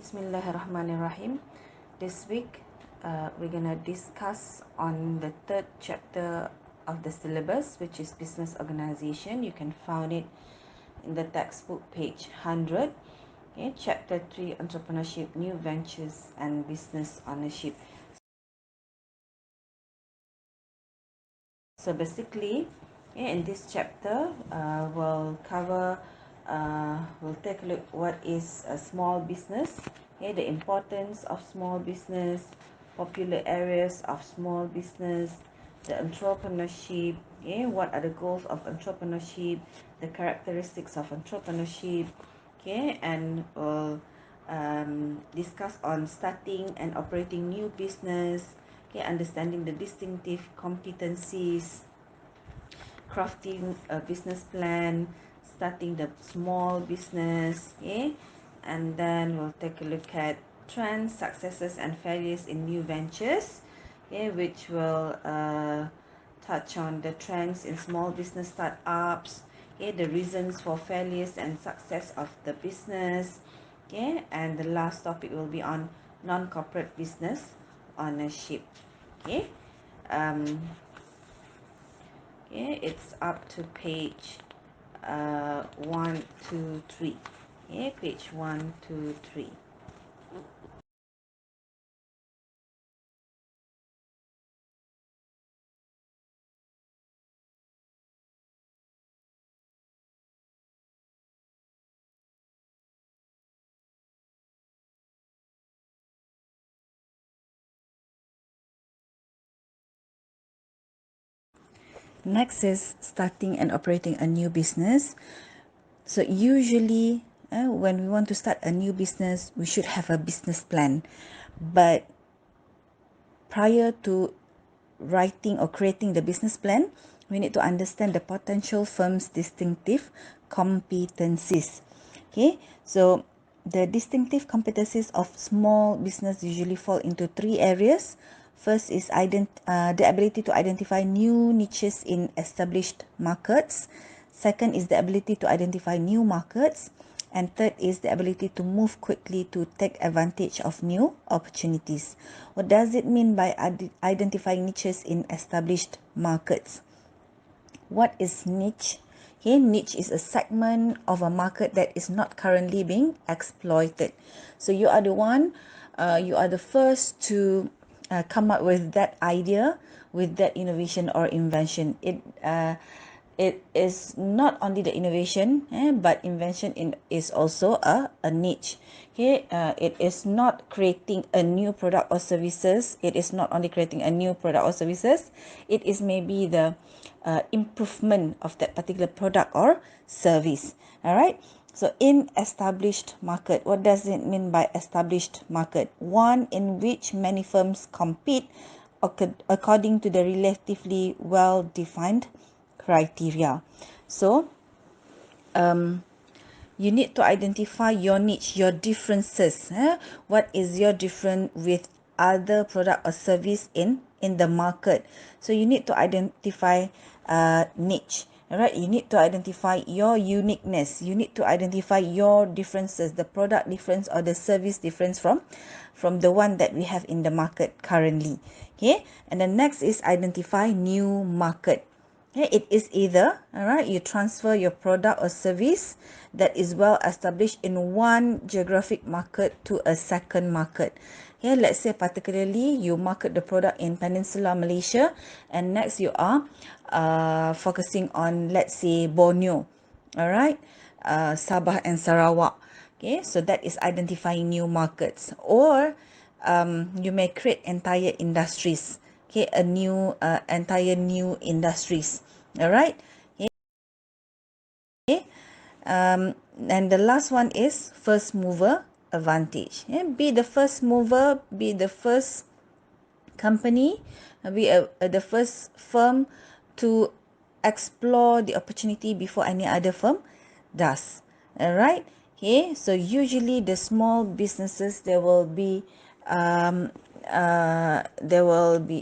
Bismillahirrahmanirrahim. This week, we're gonna discuss on the third chapter of the syllabus, which is business organization. You can find it in the textbook, page 100. Okay, chapter 3, entrepreneurship, new ventures, and business ownership. So basically, in this chapter, we'll take a look what is a small business, the importance of small business, popular areas of small business, the entrepreneurship, what are the goals of entrepreneurship, the characteristics of entrepreneurship, and we'll discuss on starting and operating new business, understanding the distinctive competencies, crafting a business plan, starting the small business, and then we'll take a look at trends, successes, and failures in new ventures, which will touch on the trends in small business startups, the reasons for failures and success of the business, and the last topic will be on non-corporate business ownership. It's up to page 1, 2, 3. Page 1, 2, 3. Next is starting and operating a new business. So usually when we want to start a new business, we should have a business plan. But prior to writing or creating the business plan, we need to understand the potential firm's distinctive competencies. So the distinctive competencies of small business usually fall into 3 areas. First is the ability to identify new niches in established markets. Second is the ability to identify new markets. And third is the ability to move quickly to take advantage of new opportunities. What does it mean by identifying niches in established markets? What is niche? Niche is a segment of a market that is not currently being exploited. So you are the first to come up with that idea, with that innovation or invention. It is not only the innovation, but invention is also a niche. It is not creating a new product or services. It is not only creating a new product or services. It is maybe the improvement of that particular product or service. All right. So in established market, what does it mean by established market? One in which many firms compete according to the relatively well-defined criteria. So you need to identify your niche, your differences. What is your different with other product or service in the market? So you need to identify niche. All right, you need to identify your uniqueness. You need to identify your differences, the product difference or the service difference from the one that we have in the market currently. And the next is identify new market. It is either, all right, you transfer your product or service that is well established in one geographic market to a second market. Let's say particularly you market the product in Peninsular Malaysia, and next you are focusing on, let's say, Borneo, all right, Sabah and Sarawak. So that is identifying new markets. Or you may create entire industries, entire new industries. All right. And the last one is first mover advantage. Be the first mover, be the first company, be the first firm to explore the opportunity before any other firm does. All right. So usually the small businesses, there will be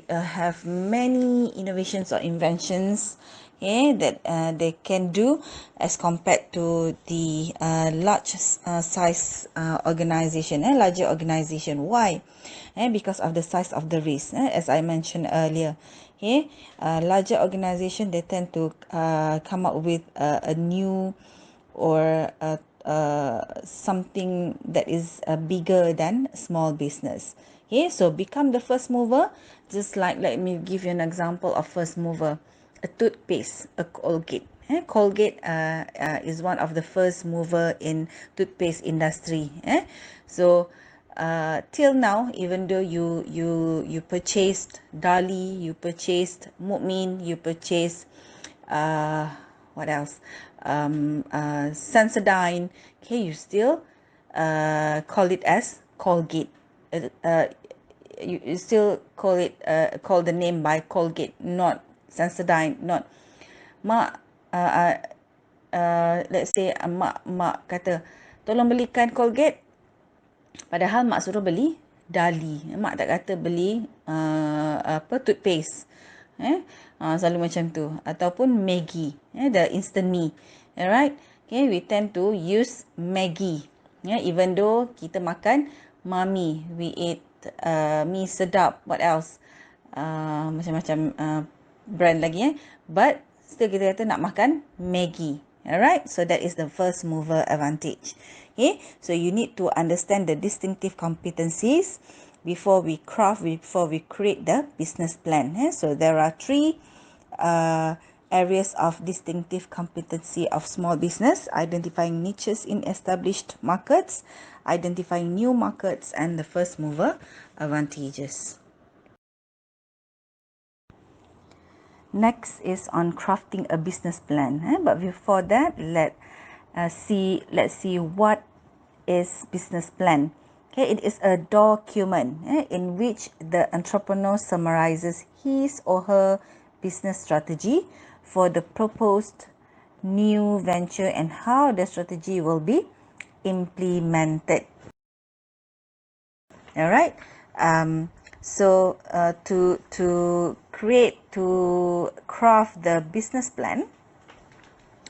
have many innovations or inventions, that they can do as compared to the large size organization, larger organization. Why? Because of the size of the risk, as I mentioned earlier. Larger organization, they tend to come up with a new or something that is bigger than small business. So become the first mover. Just like, let me give you an example of first mover. A toothpaste, a Colgate. Colgate is one of the first mover in toothpaste industry. So till now, even though you purchased Dali, you purchased Mukmin, you purchased what else? Sensodyne. Okay, you still call it as Colgate. You still call the name by Colgate, not Sensodyne, not mak. Let's say mak kata tolong belikan Colgate, padahal mak suruh beli Dali. Mak tak kata beli toothpaste. Selalu macam tu. Ataupun Maggi, the instant mee. Alright. Okay, we tend to use Maggi. Even though kita makan Mami, we eat mi sedap. What else? Macam-macam brand lagi. But still kita kata nak makan Maggi. Alright, so that is the first mover advantage. Okay, so you need to understand the distinctive competencies before we create the business plan. So there are three areas of distinctive competency of small business: identifying niches in established markets, identifying new markets, and the first mover advantages. Next is on crafting a business plan. But before that, let's see what is business plan. Okay, it is a document in which the entrepreneur summarizes his or her business strategy for the proposed new venture and how the strategy will be implemented. All right. So to craft the business plan,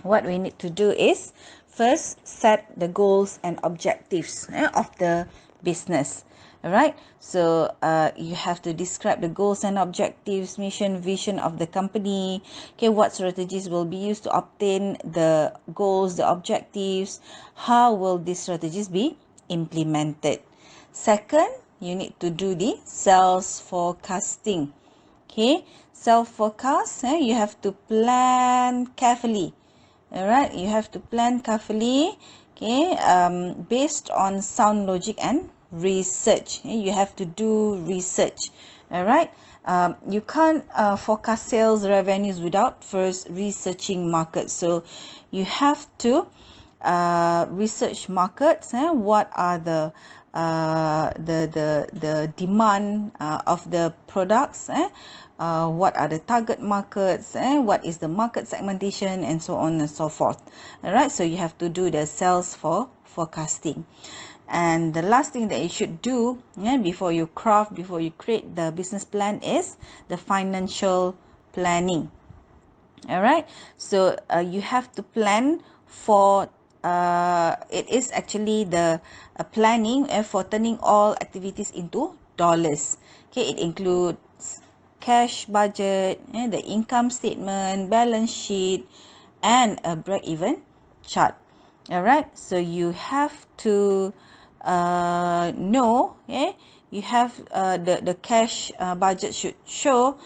what we need to do is first set the goals and objectives of the business. All right. So you have to describe the goals and objectives, mission, vision of the company. Okay, what strategies will be used to obtain the goals, the objectives? How will these strategies be implemented? Second, you need to do the sales forecasting. Okay, sales forecast, you have to plan carefully. All right, you have to plan carefully. Okay, based on sound logic and research. You have to do research. All right, you can't forecast sales revenues without first researching markets. So you have to research markets. What are the demand of the products? What are the target markets? What is the market segmentation, and so on and so forth. All right, so you have to do the sales forecasting. And the last thing that you should do before you create the business plan is the financial planning. All right, so you have to plan for it is actually the planning for turning all activities into dollars. Okay, it includes cash budget, the income statement, balance sheet, and a break-even chart. All right, so you have to know, you have the cash budget should show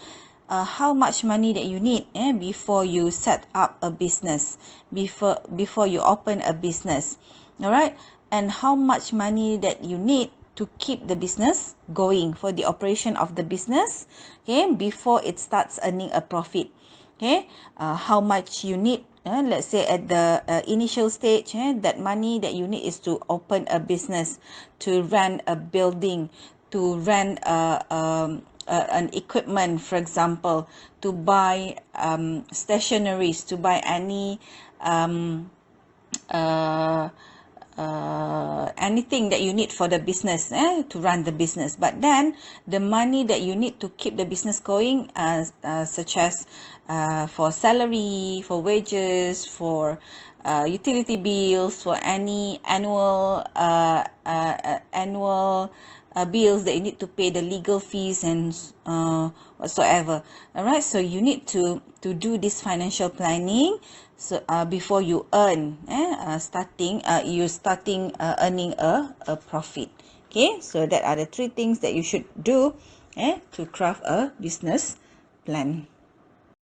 how much money that you need before you set up a business, before you open a business. All right, and how much money that you need to keep the business going, for the operation of the business, before it starts earning a profit. How much you need, let's say at the initial stage, that money that you need is to open a business, to rent a building, to rent an equipment, for example, to buy stationaries, to buy any anything that you need for the business, to run the business. But then the money that you need to keep the business going, such as for salary, for wages, for utility bills, for any annual bills that you need to pay, the legal fees and whatsoever. All right, so you need to do this financial planning, so before you earn, starting earning a profit. Okay, so that are the three things that you should do to craft a business plan.